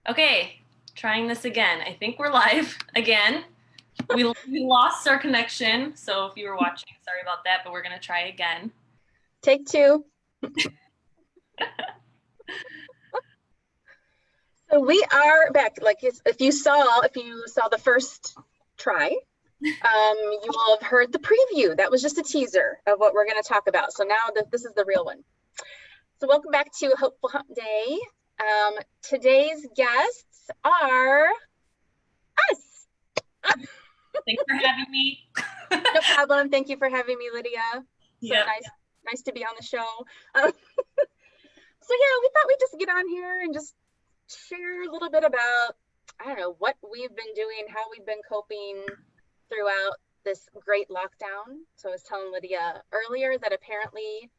Okay, trying this again. I think we're live again. We lost our connection, so if you were watching, sorry about that, but we're gonna try again. Take two. So we are back. Like if you saw the first try, you will have heard the preview. That was just a teaser of what we're going to talk about. So now this is the real one. So welcome back to Hopeful Hump Day. Today's guests are us. Thanks for having me. No problem. Thank you for having me, Lydia. So Yep. nice to be on the show. So yeah, we thought we'd just get on here and just share a little bit about, I don't know, what we've been doing, how we've been coping throughout this great lockdown. So I was telling Lydia earlier that apparently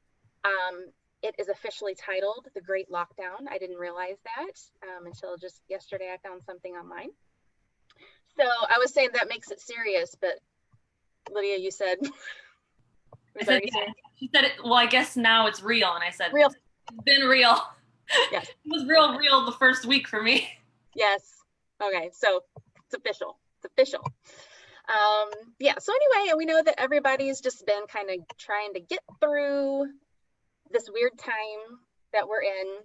it is officially titled the Great Lockdown. I didn't realize that until just yesterday. I found something online. So I was saying that makes it serious, but Lydia, you said it was already serious. She said it. Well, I guess now it's real, and I said Real. It's been real. Yes. It was real the first week for me. Yes. Okay. So it's official. It's official. Yeah. So anyway, we know that everybody's just been kind of trying to get through this weird time that we're in.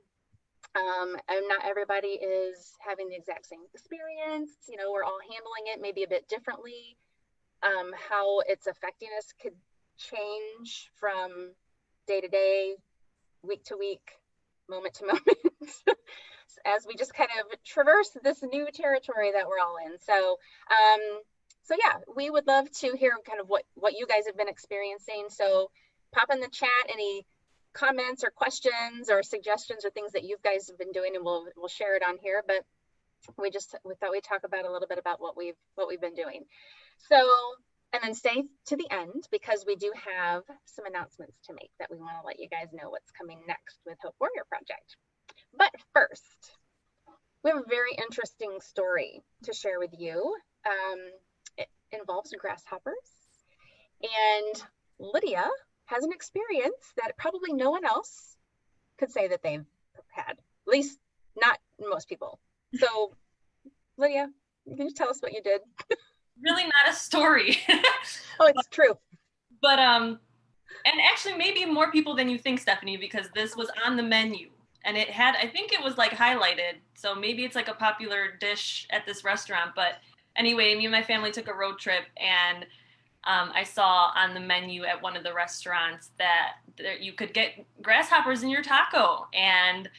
And not everybody is having the exact same experience. You know, we're all handling it maybe a bit differently. How it's affecting us could change from day to day, week to week, moment to moment, as we just kind of traverse this new territory that we're all in. So yeah, we would love to hear kind of what you guys have been experiencing. So pop in the chat any comments or questions or suggestions or things that you guys have been doing, and we'll share it on here. But we thought we'd talk about a little bit about what we've been doing. So, and then stay to the end because we do have some announcements to make that we want to let you guys know what's coming next with Hope Warrior Project. But first, we have a very interesting story to share with you. It involves grasshoppers, and Lydia has an experience that probably no one else could say that they've had, at least not most people. So, Lydia, can you tell us what you did? Really not a story. Oh, it's true. But and actually maybe more people than you think, Stephanie, because this was on the menu and it had, I think it was like highlighted. So maybe it's like a popular dish at this restaurant. But anyway, me and my family took a road trip, and I saw on the menu at one of the restaurants that you could get grasshoppers in your taco. And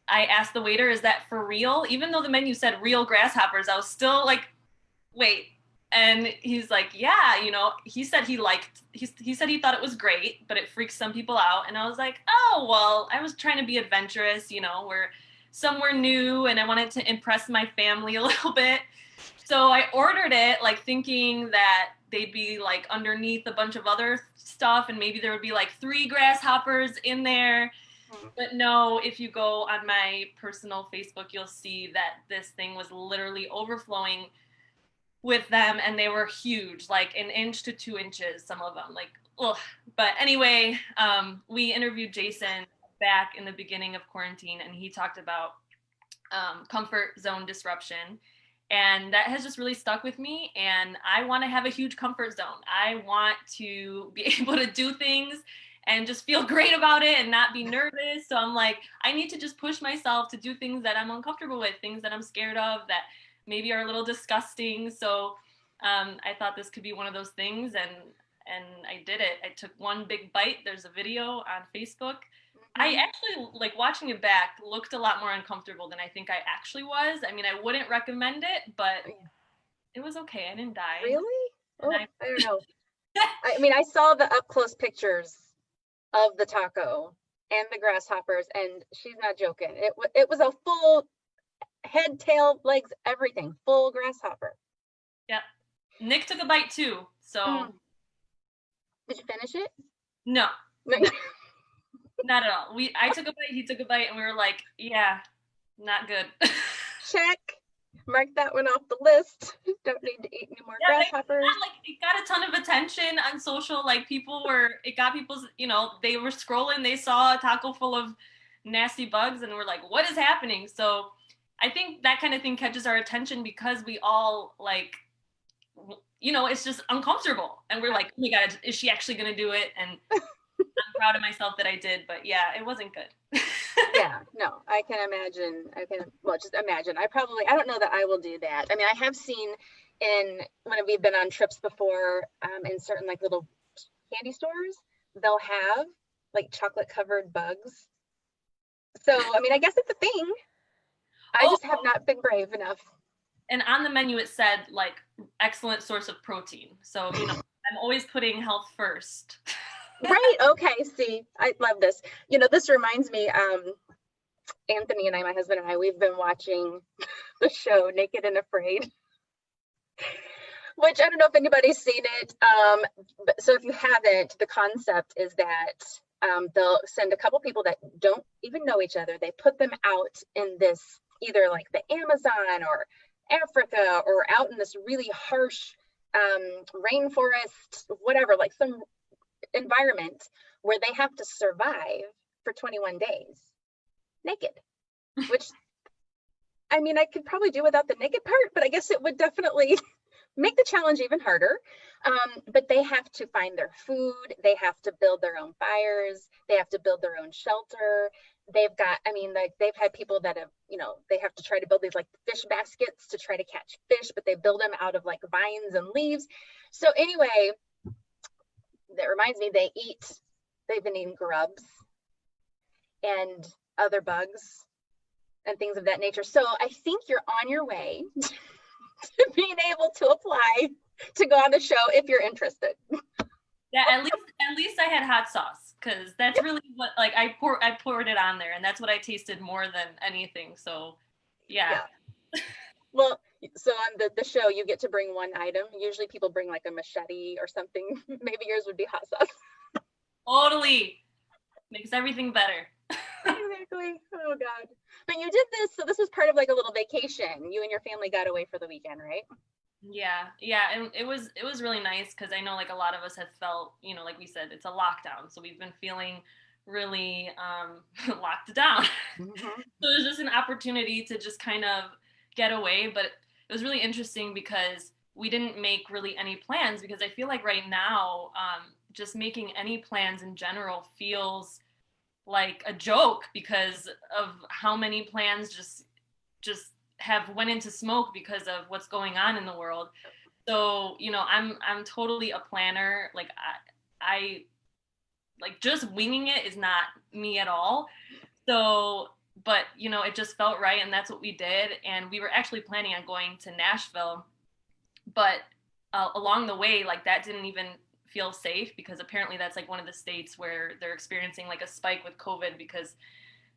I asked the waiter, is that for real? Even though the menu said real grasshoppers, I was still like, wait. And he's like, yeah, you know, he said he said he thought it was great, but it freaks some people out. And I was like, oh, well, I was trying to be adventurous, you know, we're somewhere new and I wanted to impress my family a little bit. So I ordered it like thinking that they'd be like underneath a bunch of other stuff and maybe there would be like 3 grasshoppers in there. But no, if you go on my personal Facebook, you'll see that this thing was literally overflowing with them, and they were huge, like 1 inch to 2 inches, some of them, like, ugh. But anyway, we interviewed Jason back in the beginning of quarantine, and he talked about comfort zone disruption, and that has just really stuck with me. And I want to have a huge comfort zone. I want to be able to do things and just feel great about it and not be nervous. So I'm like, I need to just push myself to do things that I'm uncomfortable with, things that I'm scared of, that maybe are a little disgusting. So I thought this could be one of those things, and I did it. I took one big bite. There's a video on Facebook. I actually, like, watching it back, looked a lot more uncomfortable than I think I actually was. I mean, I wouldn't recommend it, but it was okay. I didn't die. Really? Oh, I don't know. I mean, I saw the up close pictures of the taco and the grasshoppers, and she's not joking. It was a full head, tail, legs, everything, full grasshopper. Yep. Nick took a bite too. So Did you finish it? No. Not at all. I took a bite, he took a bite, and we were like, yeah, not good. Check. Mark that one off the list. Don't need to eat any more grasshoppers. It got a ton of attention on social. Like, it got people's, you know, they were scrolling, they saw a taco full of nasty bugs and were like, what is happening? So I think that kind of thing catches our attention because we all like, it's just uncomfortable. And we're like, oh my God, is she actually going to do it? And I'm proud of myself that I did, but yeah, it wasn't good. Yeah, no, I can imagine. Well, just imagine. I don't know that I will do that. I mean, I have seen when we've been on trips before, in certain like little candy stores, they'll have like chocolate covered bugs. So, I mean, I guess it's a thing. I Oh, just have not been brave enough. and on the menu it said like excellent source of protein. So, I'm always putting health first. Right. Okay. See, I love this. This reminds me, Anthony and I, my husband and I, we've been watching the show Naked and Afraid, which I don't know if anybody's seen it. So if you haven't, the concept is that they'll send a couple people that don't even know each other. They put them out in this, either like the Amazon or Africa, or out in this really harsh rainforest, whatever, like some environment where they have to survive for 21 days naked, which, I mean, I could probably do without the naked part, but I guess it would definitely make the challenge even harder. But they have to find their food. They have to build their own fires. They have to build their own shelter. Like they've had people that have, they have to try to build these like fish baskets to try to catch fish, but they build them out of like vines and leaves. So anyway, that reminds me, they've been eating grubs and other bugs and things of that nature. So I think you're on your way to being able to apply to go on the show if you're interested. Yeah, at least I had hot sauce, because that's really what, like, I poured it on there, and that's what I tasted more than anything. So yeah. Well, so on the show, you get to bring one item. Usually people bring like a machete or something. Maybe yours would be hot sauce. Totally makes everything better. Exactly. Oh God. But you did this, so this was part of like a little vacation. You and your family got away for the weekend, right? Yeah, and it was really nice, because I know like a lot of us have felt, like we said, it's a lockdown, so we've been feeling really locked down. Mm-hmm. So it was just an opportunity to just kind of get away, but it was really interesting because we didn't make really any plans, because I feel like right now, just making any plans in general feels like a joke because of how many plans just have went into smoke because of what's going on in the world. So, I'm totally a planner. Like I like, just winging it is not me at all. So, but it just felt right, and that's what we did. And we were actually planning on going to Nashville, but along the way, like, that didn't even feel safe, because apparently that's like one of the states where they're experiencing like a spike with COVID, because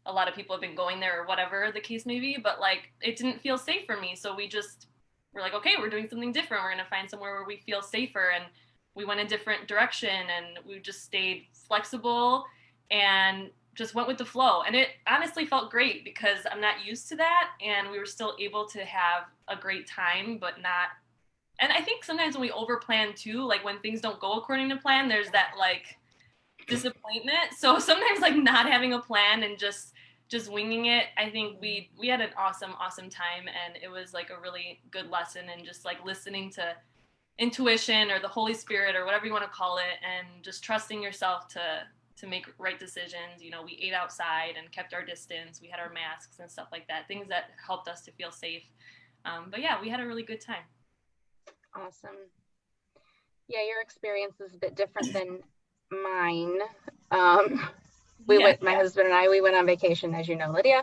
a lot of people have been going there, or whatever the case may be. But like, it didn't feel safe for me, so we're like, okay, we're doing something different. We're gonna find somewhere where we feel safer, and we went a different direction, and we just stayed flexible and just went with the flow. And it honestly felt great, because I'm not used to that, and we were still able to have a great time, but not. And I think sometimes when we overplan too, like when things don't go according to plan, there's that like disappointment. So sometimes like not having a plan and just winging it, I think we had an awesome time, and it was like a really good lesson, and just like listening to intuition or the Holy Spirit or whatever you want to call it, and just trusting yourself to make right decisions. We ate outside and kept our distance. We had our masks and stuff like that, things that helped us to feel safe. But yeah, we had a really good time. Awesome. Yeah, your experience is a bit different than mine. My husband and I, we went on vacation, as you know, Lydia.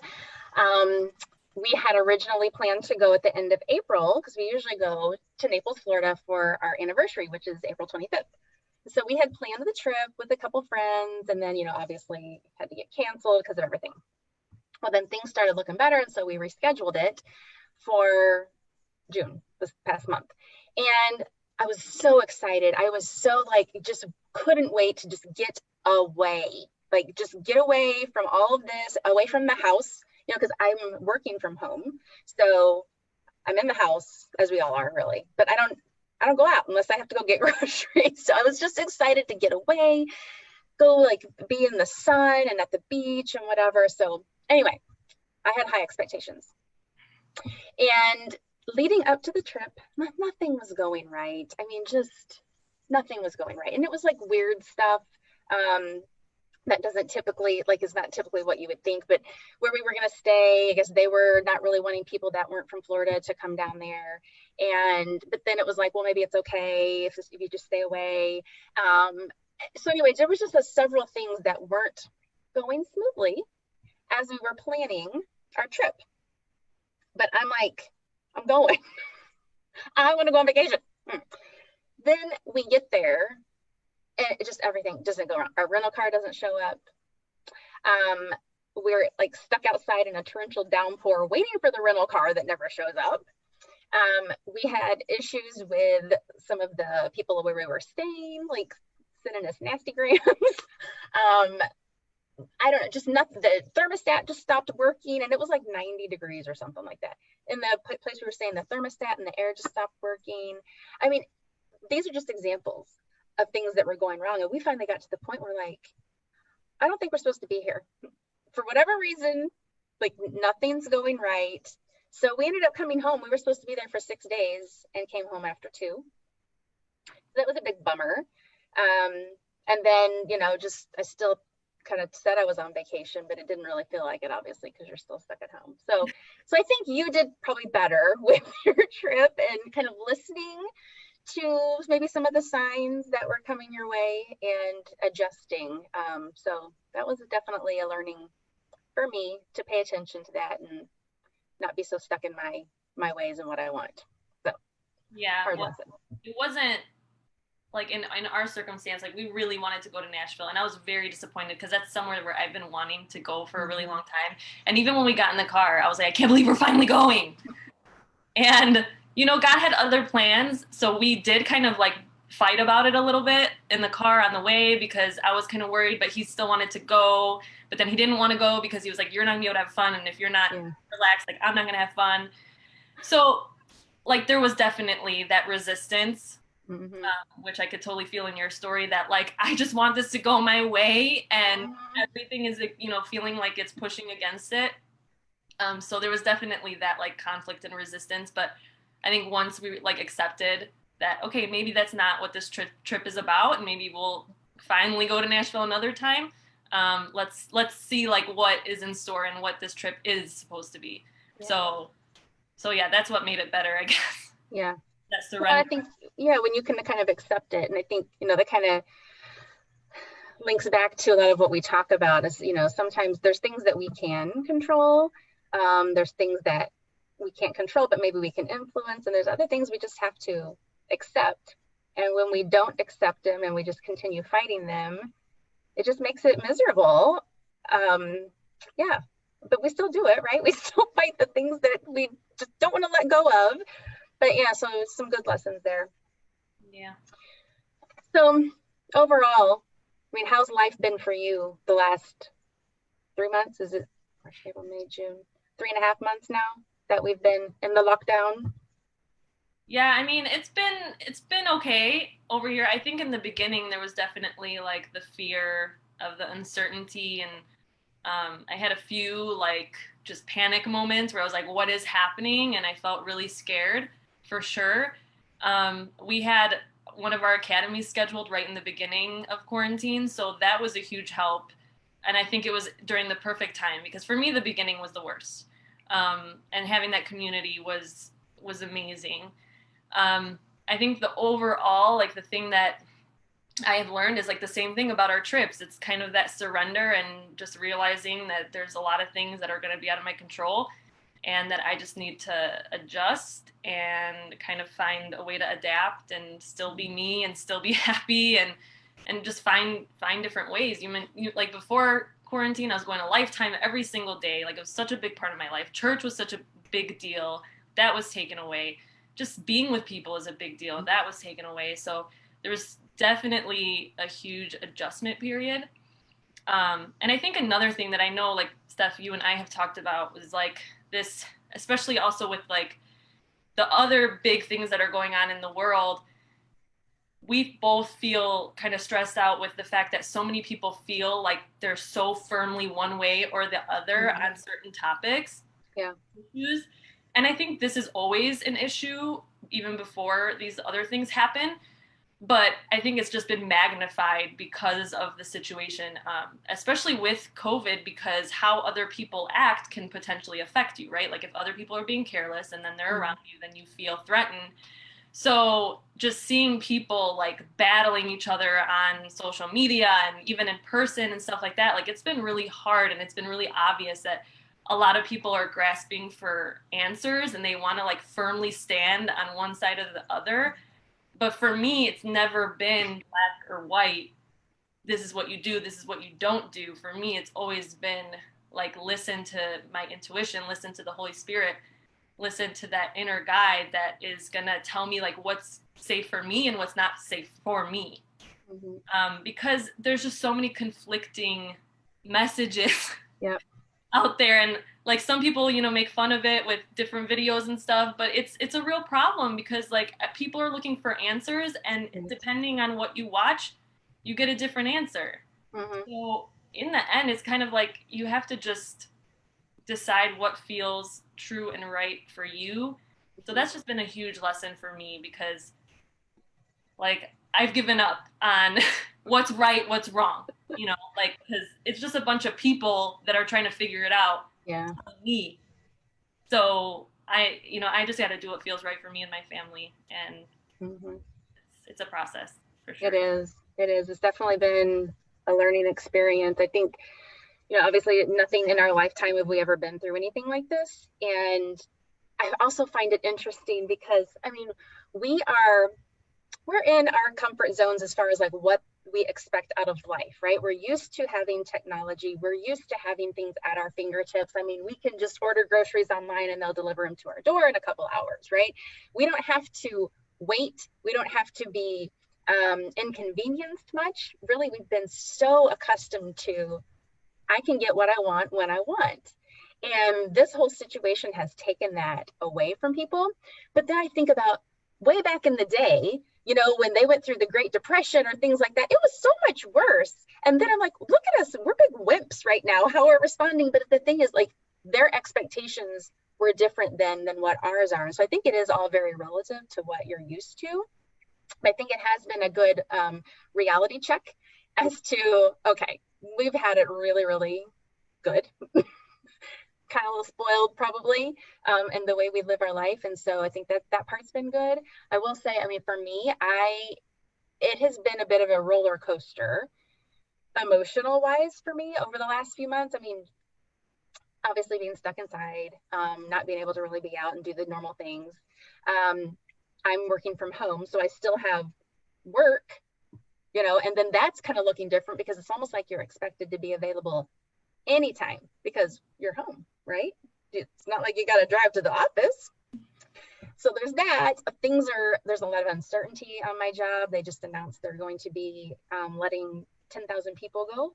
We had originally planned to go at the end of April, because we usually go to Naples, Florida for our anniversary, which is April 25th. So we had planned the trip with a couple friends, and then, obviously had to get canceled because of everything. Well, then things started looking better, and so we rescheduled it for June, this past month. And I was so excited. I was so like, just couldn't wait to just get away, like just get away from all of this, away from the house, because I'm working from home. So I'm in the house, as we all are really, but I don't go out unless I have to go get groceries. So I was just excited to get away, go like be in the sun and at the beach and whatever. So anyway, I had high expectations. And leading up to the trip, nothing was going right. I mean, just nothing was going right. And it was like weird stuff. That doesn't typically like is not typically what you would think, but where we were going to stay, I guess they were not really wanting people that weren't from Florida to come down there. And but then it was like, well, maybe it's okay if you just stay away. So anyways, there was just several things that weren't going smoothly as we were planning our trip. But I'm like, I'm going. I want to go on vacation. Then we get there and it just everything doesn't go wrong. Our rental car doesn't show up. Um, we're like stuck outside in a torrential downpour waiting for the rental car that never shows up. We had issues with some of the people where we were staying, like sending us nasty grams. I don't know, just nothing. The thermostat just stopped working and it was like 90 degrees or something like that. In the place we were staying, the thermostat and the air just stopped working. I mean, these are just examples of things that were going wrong. And we finally got to the point where like, I don't think we're supposed to be here. For whatever reason, like nothing's going right. So we ended up coming home. We were supposed to be there for 6 days and came home after 2. That was a big bummer. And then, you know, just I still kind of said I was on vacation, but it didn't really feel like it, obviously, because you're still stuck at home. So I think you did probably better with your trip and kind of listening to maybe some of the signs that were coming your way and adjusting. So that was definitely a learning for me to pay attention to that and not be so stuck in my ways and what I want. So Yeah, hard well, lesson. it wasn't like in our circumstance, like we really wanted to go to Nashville, and I was very disappointed because that's somewhere where I've been wanting to go for a really long time. And even when we got in the car, I was like, I can't believe we're finally going. And you know, God had other plans, so we did kind of like fight about it a little bit in the car on the way because I was kind of worried, but he still wanted to go. But then he didn't want to go because he was like, "You're not gonna be able to have fun, and if you're not relaxed, like I'm not gonna have fun." So like there was definitely that resistance, which I could totally feel in your story that like I just want this to go my way and everything is, you know, feeling like it's pushing against it. So there was definitely that like conflict and resistance, but I think once we like accepted that, okay, maybe that's not what this trip is about, and maybe we'll finally go to Nashville another time. Let's see like what is in store and what this trip is supposed to be. Yeah. So yeah, that's what made it better, I guess. Yeah. That Well, I surrender. think, yeah, when you can kind of accept it. And I think, you know, that kind of links back to a lot of what we talk about is, you know, sometimes there's things that we can control. There's things that we can't control, but maybe we can influence. And there's other things we just have to accept. And when we don't accept them and we just continue fighting them, it just makes it miserable. Yeah, but we still do it, right? We still fight the things that we just don't want to let go of. But yeah, so some good lessons there. Yeah. So overall, I mean, how's life been for you the last 3 months? Is it March, April, May, June? 3.5 months now that we've been in the lockdown? Yeah, I mean, it's been okay over here. I think in the beginning there was definitely like the fear of the uncertainty and I had a few like just panic moments where I was like, what is happening? And I felt really scared for sure. We had one of our academies scheduled right in the beginning of quarantine, so that was a huge help. And I think it was during the perfect time because for me the beginning was the worst. And having that community was amazing. I think the overall like the thing that I have learned is like the same thing about our trips. It's kind of that surrender and just realizing that there's a lot of things that are going to be out of my control and that I just need to adjust and kind of find a way to adapt and still be me and still be happy and just find different ways. You like before quarantine, I was going to Lifetime every single day. Like it was such a big part of my life. Church was such a big deal. That was taken away. Just being with people is a big deal. That was taken away. So there was definitely a huge adjustment period. And I think another thing that I know, like Steph, you and I have talked about was like this, especially also with like the other big things that are going on in the world. We both feel kind of stressed out with the fact that so many people feel like they're so firmly one way or the other on certain topics. Yeah. And I think this is always an issue, even before these other things happen. But I think it's just been magnified because of the situation, especially with COVID, because how other people act can potentially affect you, right? Like if other people are being careless and then they're around you, then you feel threatened. So just seeing people like battling each other on social media and even in person and stuff like that, like it's been really hard, and it's been really obvious that a lot of people are grasping for answers and they want to like firmly stand on one side or the other. But for me, it's never been black or white. This is what you do, this is what you don't do. For me, it's always been like listen to my intuition, listen to the Holy Spirit, listen to that inner guide that is going to tell me like what's safe for me and what's not safe for me. Because there's just so many conflicting messages Yep. out there, and like some people make fun of it with different videos and stuff, but it's a real problem because like people are looking for answers, and depending on what you watch you get a different answer. So in the end it's kind of like you have to just decide what feels true and right for you. So that's just been a huge lesson for me, because like I've given up on what's right, what's wrong, like because it's just a bunch of people that are trying to figure it out. Yeah. Me. So I just got to do what feels right for me and my family, and it's a process for sure. It is. It is. It's definitely been a learning experience. I think, obviously nothing in our lifetime have we ever been through anything like this. And I also find it interesting because, I mean, we're in our comfort zones as far as like what we expect out of life, right? We're used to having technology. We're used to having things at our fingertips. I mean, we can just order groceries online and they'll deliver them to our door in a couple hours, right? We don't have to wait. We don't have to be inconvenienced much. Really, we've been so accustomed to, I can get what I want when I want. And this whole situation has taken that away from people. But then I think about way back in the day, when they went through the Great Depression or things like that, it was so much worse. And then I'm like, look at us, we're big wimps right now, how we're responding. But the thing is, like, their expectations were different than what ours are. And so I think it is all very relative to what you're used to. I think it has been a good reality check as to, okay, we've had it really, really good. Kind of a little spoiled probably in the way we live our life. And so I think that part's been good. I will say, I mean, for me, it has been a bit of a roller coaster emotional wise for me over the last few months. I mean, obviously being stuck inside, not being able to really be out and do the normal things. I'm working from home, so I still have work, and then that's kind of looking different because it's almost like you're expected to be available anytime because you're home, right? It's not like you got to drive to the office. So there's that. There's a lot of uncertainty on my job. They just announced they're going to be letting 10,000 people go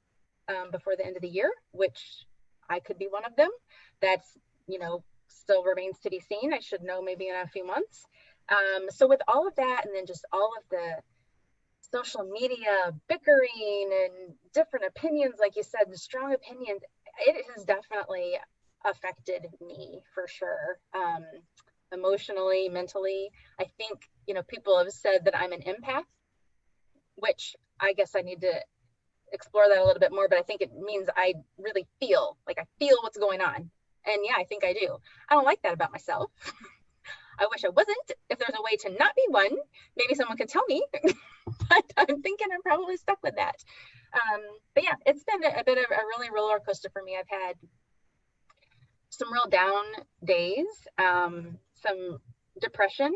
before the end of the year, which I could be one of them. That's, still remains to be seen. I should know maybe in a few months. So with all of that, and then just all of the social media bickering and different opinions, like you said, the strong opinions, it has definitely affected me for sure. Emotionally, mentally. I think, people have said that I'm an empath, which I guess I need to explore that a little bit more, but I think it means I really feel what's going on. And yeah, I think I do. I don't like that about myself. I wish I wasn't. If there's a way to not be one, maybe someone could tell me. But I'm thinking I'm probably stuck with that. But yeah, it's been a bit of a really roller coaster for me. I've had some real down days, some depression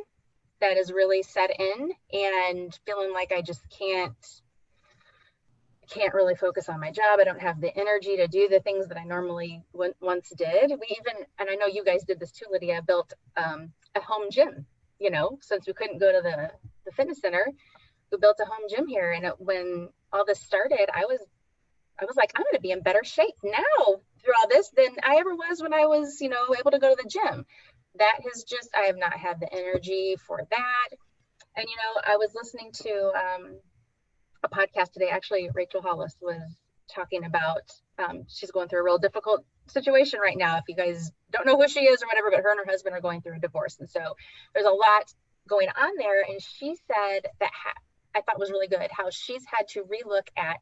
that has really set in, and feeling like I just can't really focus on my job. I don't have the energy to do the things that I normally once did. We even, and I know you guys did this too, Lydia, built a home gym, since we couldn't go to the fitness center, we built a home gym here. And when all this started, I was like, I'm going to be in better shape now through all this than I ever was when I was, able to go to the gym. That has just, I have not had the energy for that. And, I was listening to a podcast today. Actually, Rachel Hollis was talking about, she's going through a real difficult situation right now. If you guys don't know who she is or whatever, but her and her husband are going through a divorce. And so there's a lot going on there. And she said that I thought was really good, how she's had to relook at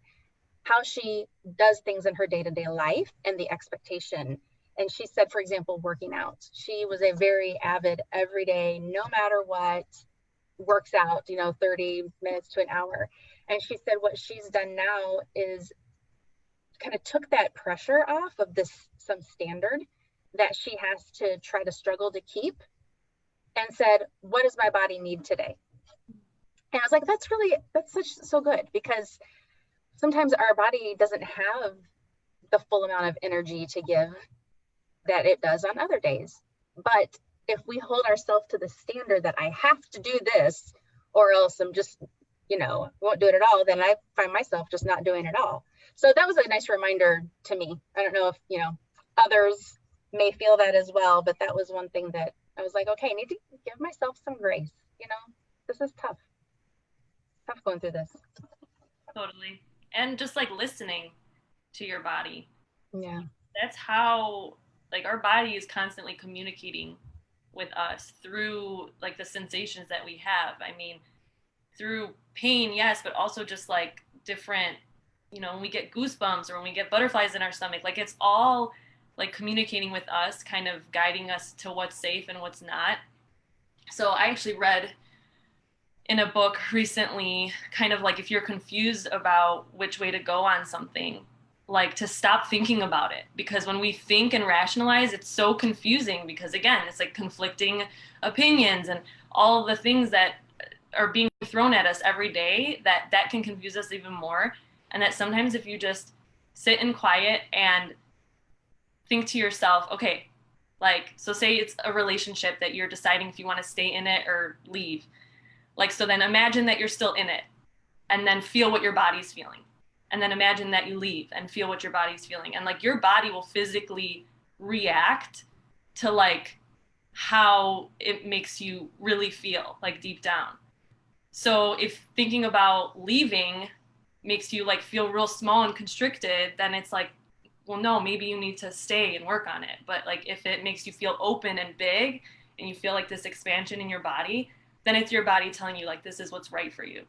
how she does things in her day-to-day life and the expectation. And she said, for example, working out. She was a very avid, everyday, no matter what, works out, 30 minutes to an hour. And she said what she's done now is kind of took that pressure off of this some standard that she has to try to struggle to keep, and said, what does my body need today? And I was like, that's so good, because sometimes our body doesn't have the full amount of energy to give that it does on other days. But if we hold ourselves to the standard that I have to do this or else I'm just, won't do it at all, then I find myself just not doing it all. So that was a nice reminder to me. I don't know if, others may feel that as well, but that was one thing that I was like, okay, I need to give myself some grace. This is tough. Tough going through this. Totally. And just like listening to your body. Yeah. That's how, like, our body is constantly communicating with us through like the sensations that we have. I mean, through pain, yes, but also just like different, when we get goosebumps or when we get butterflies in our stomach, like it's all like communicating with us, kind of guiding us to what's safe and what's not. So I actually read in a book recently, kind of like if you're confused about which way to go on something, like to stop thinking about it. Because when we think and rationalize, it's so confusing, because again, it's like conflicting opinions and all the things that are being thrown at us every day that can confuse us even more. And that sometimes if you just sit in quiet and think to yourself, okay, like, so say it's a relationship that you're deciding if you want to stay in it or leave. Like, so then imagine that you're still in it, and then feel what your body's feeling. And then imagine that you leave and feel what your body's feeling. And like your body will physically react to like how it makes you really feel, like deep down. So if thinking about leaving makes you like feel real small and constricted, then it's like, well, no, maybe you need to stay and work on it. But like if it makes you feel open and big and you feel like this expansion in your body, then it's your body telling you like this is what's right for you.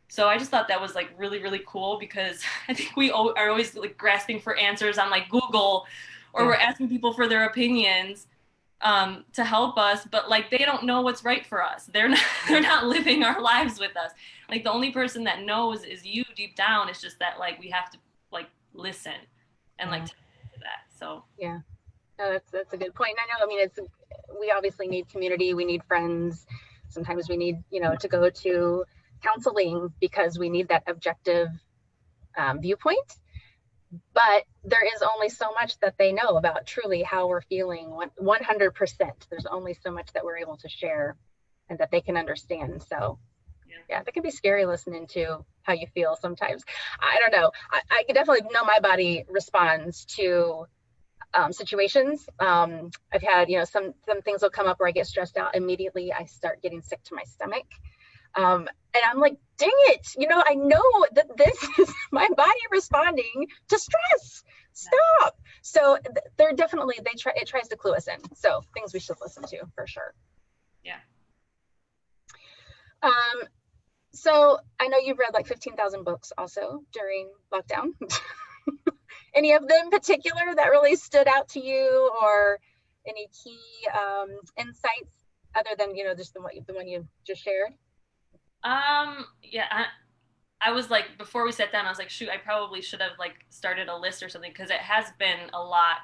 So I just thought that was like really, really cool, because I think we are always like grasping for answers on like Google, or we're asking people for their opinions to help us, but like they don't know what's right for us. They're not living our lives with us. Like the only person that knows is you deep down. It's just that like we have to like listen and like to that. So yeah, no, that's a good point. I know. I mean, we obviously need community. We need friends. Sometimes we need to go to counseling because we need that objective viewpoint. But there is only so much that they know about truly how we're feeling 100%. There's only so much that we're able to share and that they can understand. So yeah, that can be scary listening to how you feel sometimes. I don't know. I can definitely know my body responds to situations. I've had, some things will come up where I get stressed out. Immediately I start getting sick to my stomach. And I'm like, dang it, I know that this is my body responding to stress. Stop. So they're definitely, it tries to clue us in. So things we should listen to for sure. Yeah. So I know you've read like 15,000 books also during lockdown. Any of them in particular that really stood out to you, or any key insights other than, just the one you just shared? Yeah, I was like, before we sat down, I was like, shoot, I probably should have like started a list or something, because it has been a lot.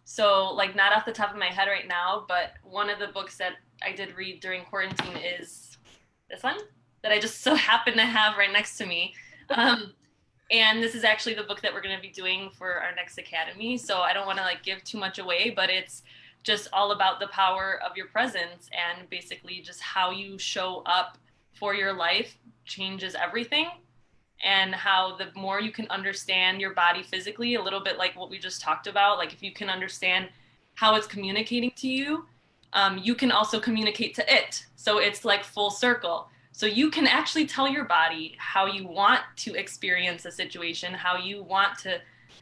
So like not off the top of my head right now, but one of the books that I did read during quarantine is this one that I just so happen to have right next to me. And this is actually the book that we're going to be doing for our next academy. So I don't want to like give too much away, but it's just all about the power of your presence, and basically just how you show up for your life changes everything, and how the more you can understand your body physically, a little bit like what we just talked about, like if you can understand how it's communicating to you, you can also communicate to it. So it's like full circle. So you can actually tell your body how you want to experience a situation, how you want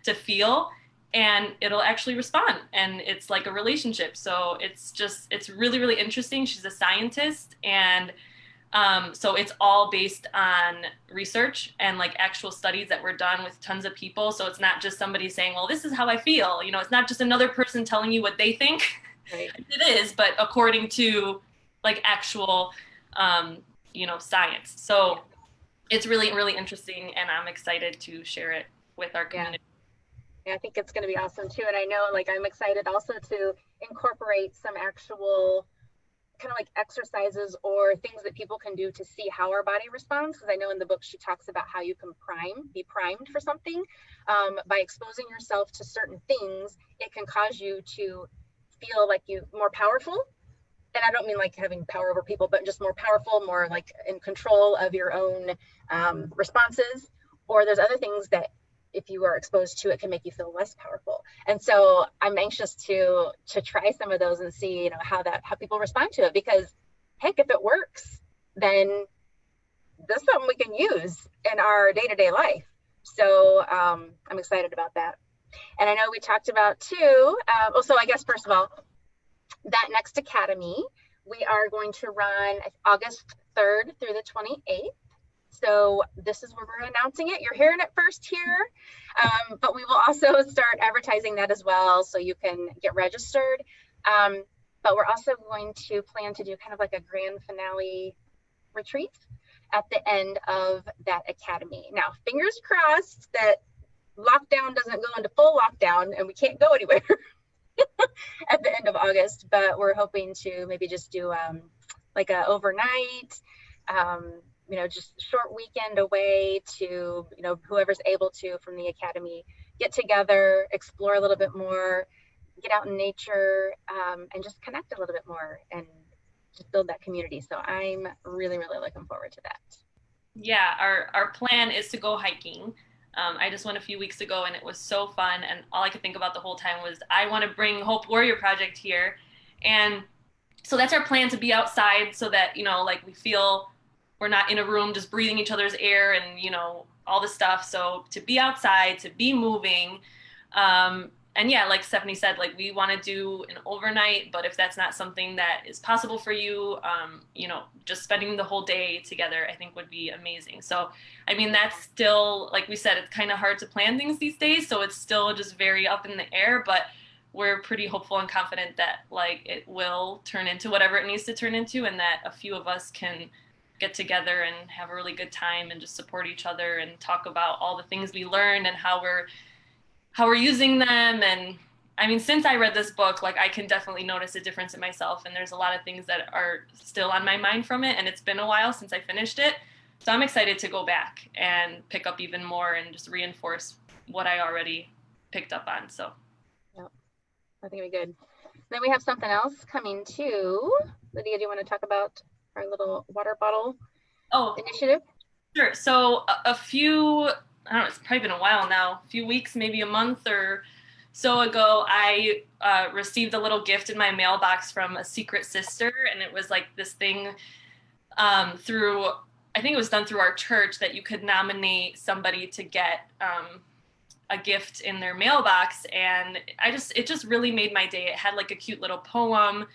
to feel, and it'll actually respond. And it's like a relationship. So it's really, really interesting. She's a scientist, and so it's all based on research and like actual studies that were done with tons of people. So it's not just somebody saying, well, this is how I feel. You know, it's not just another person telling you what they think. Right. It is, but according to like actual, science. So it's really, really interesting, and I'm excited to share it with our Yeah. community. Yeah, I think it's going to be awesome too. And I know, like, I'm excited also to incorporate some actual kind of like exercises or things that people can do to see how our body responds. Because I know in the book she talks about how you can be primed for something. By exposing yourself to certain things, it can cause you to feel like you more powerful. And I don't mean like having power over people, but just more powerful, more like in control of your own responses. Or there's other things that if you are exposed to, it can make you feel less powerful. And so I'm anxious to try some of those and see, how people respond to it, because heck, if it works, then that's something we can use in our day-to-day life. So I'm excited about that. And I know we talked about too, so I guess first of all, that next academy, we are going to run August 3rd through the 28th. So this is where we're announcing it. You're hearing it first here, but we will also start advertising that as well, so you can get registered. But we're also going to plan to do kind of like a grand finale retreat at the end of that academy. Now, fingers crossed that lockdown doesn't go into full lockdown and we can't go anywhere at the end of August, but we're hoping to maybe just do like a overnight, just short weekend away to, whoever's able to from the academy get together, explore a little bit more, get out in nature, and just connect a little bit more and just build that community. So I'm really, really looking forward to that. Yeah, our plan is to go hiking. I just went a few weeks ago, and it was so fun. And all I could think about the whole time was I want to bring Hope Warrior Project here. And so that's our plan, to be outside so that, like we feel we're not in a room just breathing each other's air and, all this stuff. So to be outside, to be moving. And yeah, like Stephanie said, like we want to do an overnight, but if that's not something that is possible for you, just spending the whole day together, I think would be amazing. So, I mean, that's still, like we said, it's kind of hard to plan things these days. So it's still just very up in the air, but we're pretty hopeful and confident that like it will turn into whatever it needs to turn into, and that a few of us can get together and have a really good time and just support each other and talk about all the things we learned and how we're using them. And I mean, since I read this book, like I can definitely notice a difference in myself, and there's a lot of things that are still on my mind from it, and it's been a while since I finished it. So I'm excited to go back and pick up even more and just reinforce what I already picked up on. So yep. I think it'll be good. Then we have something else coming too. Lydia, do you want to talk about our little water bottle initiative? Sure. So a few, I don't know, it's probably been a while now, a few weeks, maybe a month or so ago, I received a little gift in my mailbox from a secret sister. And it was like this thing through, I think it was done through our church, that you could nominate somebody to get a gift in their mailbox. And it just really made my day. It had like a cute little poem,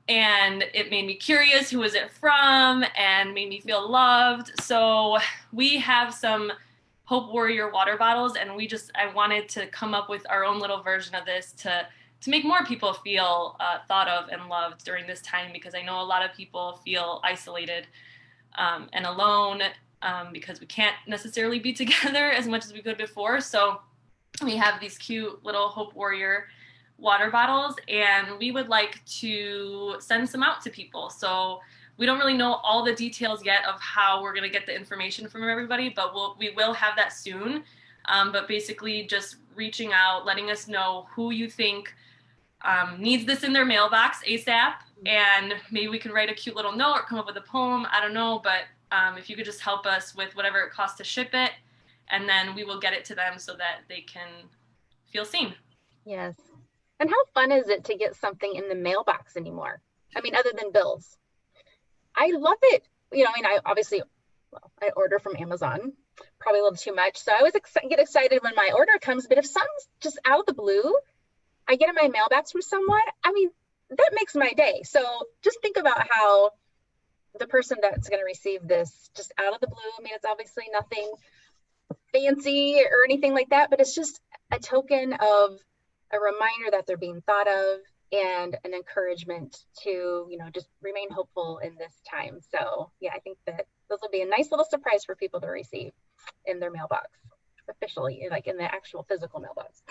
and it made me curious, who was it from, and made me feel loved. So we have some Hope Warrior water bottles, and I wanted to come up with our own little version of this to make more people feel thought of and loved during this time, because I know a lot of people feel isolated and alone because we can't necessarily be together as much as we could before. So we have these cute little Hope Warrior water bottles, and we would like to send some out to people. So we don't really know all the details yet of how we're going to get the information from everybody, but we will have that soon. But basically just reaching out, letting us know who you think needs this in their mailbox ASAP. And maybe we can write a cute little note or come up with a poem. I don't know, but if you could just help us with whatever it costs to ship it, and then we will get it to them so that they can feel seen. Yes. And how fun is it to get something in the mailbox anymore? I mean, other than bills. I love it. I obviously well, I order from Amazon, probably a little too much. So I always get excited when my order comes, but if something's just out of the blue, I get in my mailbox from someone, I mean, that makes my day. So just think about how the person that's going to receive this just out of the blue, I mean, it's obviously nothing fancy or anything like that, but it's just a token of a reminder that they're being thought of and an encouragement to, just remain hopeful in this time. So yeah, I think that those will be a nice little surprise for people to receive in their mailbox, officially, like in the actual physical mailbox.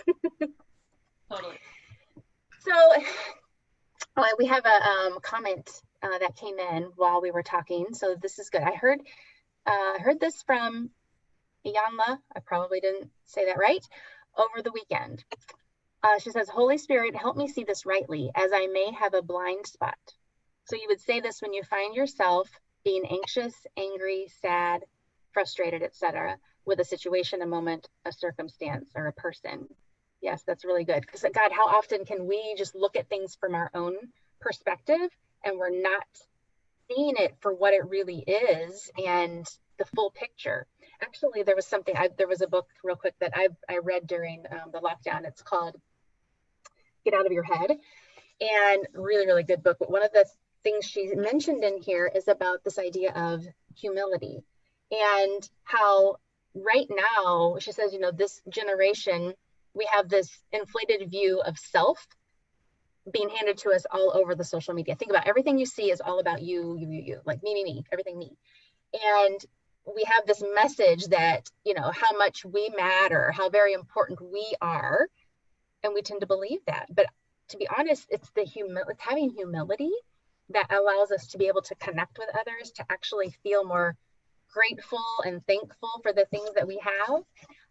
Totally. So we have a comment that came in while we were talking. So this is good. I heard this from Yanla. I probably didn't say that right. Over the weekend. She says, Holy Spirit, help me see this rightly, as I may have a blind spot. So you would say this when you find yourself being anxious, angry, sad, frustrated, etc., with a situation, a moment, a circumstance, or a person. Yes, that's really good. Because God, how often can we just look at things from our own perspective and we're not seeing it for what it really is and the full picture? Actually, there was a book real quick that I read during the lockdown. It's called Get Out of Your Head, and really, really good book. But one of the things she mentioned in here is about this idea of humility and how right now, she says, this generation, we have this inflated view of self being handed to us all over the social media. Think about everything you see is all about you, like me, everything me. And we have this message that, how much we matter, how very important we are. And we tend to believe that. But to be honest, it's having humility that allows us to be able to connect with others, to actually feel more grateful and thankful for the things that we have.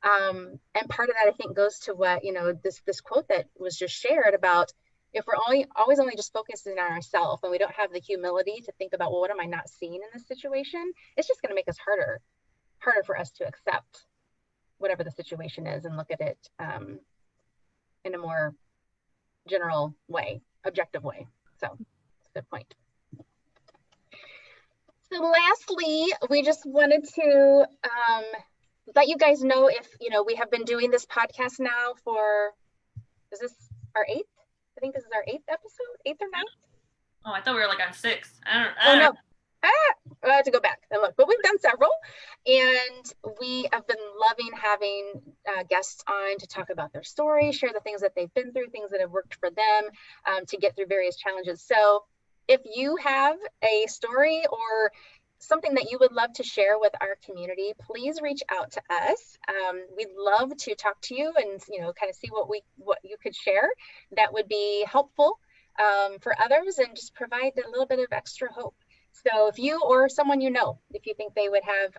And part of that, I think, goes to what, this quote that was just shared about, if we're always only just focusing on ourselves and we don't have the humility to think about, well, what am I not seeing in this situation? It's just going to make us harder for us to accept whatever the situation is and look at it in a more general way, objective way. So it's a good point. So lastly, we just wanted to let you guys know if, we have been doing this podcast now for, is this our 8th? I think this is our 8th episode, 8th or 9th. Oh, I thought we were like on 6. I don't know. No. I have to go back and look, but we've done several, and we have been loving having guests on to talk about their story, share the things that they've been through, things that have worked for them, to get through various challenges. So if you have a story or something that you would love to share with our community, please reach out to us. We'd love to talk to you and, kind of see what you could share that would be helpful for others and just provide a little bit of extra hope. So if you or someone if you think they would have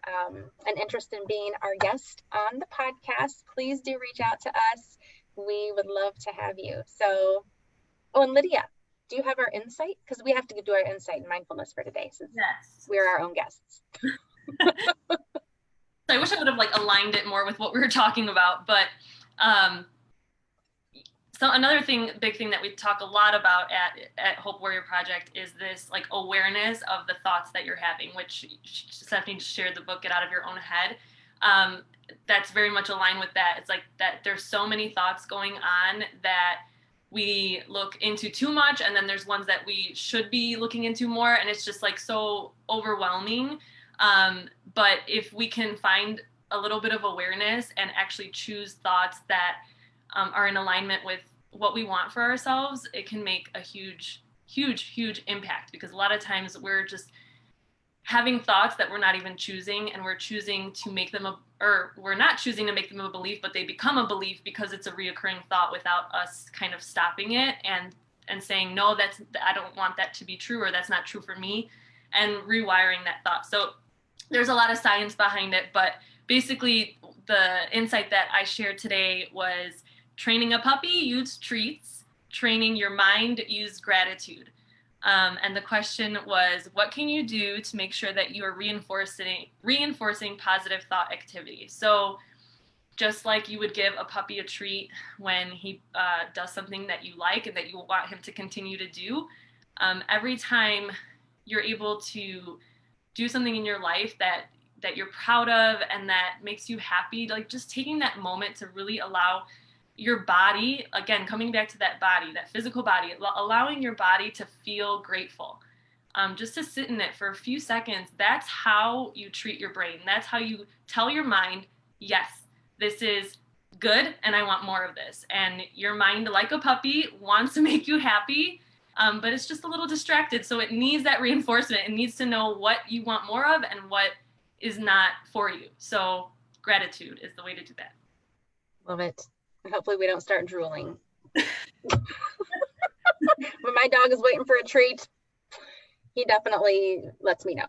an interest in being our guest on the podcast, please do reach out to us. We would love to have you. So, and Lydia, do you have our insight? Because we have to do our insight and mindfulness for today, since we're our own guests. I wish I would have aligned it more with what we were talking about, but so another big thing that we talk a lot about at Hope Warrior Project is this awareness of the thoughts that you're having, which Stephanie just shared the book, Get Out of Your Own Head. That's very much aligned with that. It's that there's so many thoughts going on that we look into too much, and then there's ones that we should be looking into more, and it's just so overwhelming. But if we can find a little bit of awareness and actually choose thoughts that are in alignment with what we want for ourselves, it can make a huge impact, because a lot of times we're just having thoughts that we're not even choosing, and we're choosing to make them we're not choosing to make them a belief, but they become a belief because it's a reoccurring thought without us kind of stopping it and saying, no, I don't want that to be true, or that's not true for me, and rewiring that thought. So there's a lot of science behind it, but basically the insight that I shared today was training a puppy, use treats. Training your mind, use gratitude. And the question was, what can you do to make sure that you are reinforcing positive thought activity? So just like you would give a puppy a treat when he does something that you like and that you want him to continue to do, every time you're able to do something in your life that that you're proud of and that makes you happy, like just taking that moment to really allow your body, again, coming back to that body, that physical body, allowing your body to feel grateful. Just to sit in it for a few seconds, that's how you treat your brain. That's how you tell your mind, yes, this is good and I want more of this. And your mind, like a puppy, wants to make you happy, but it's just a little distracted. So it needs that reinforcement. It needs to know what you want more of and what is not for you. So gratitude is the way to do that. Love it. And hopefully we don't start drooling. When my dog is waiting for a treat, he definitely lets me know.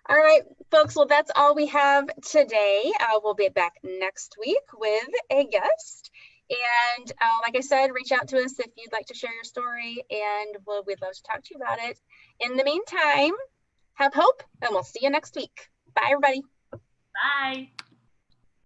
All right, folks. Well, that's all we have today. We'll be back next week with a guest. And like I said, reach out to us if you'd like to share your story, and we'd love to talk to you about it. In the meantime, have hope, and we'll see you next week. Bye, everybody. Bye.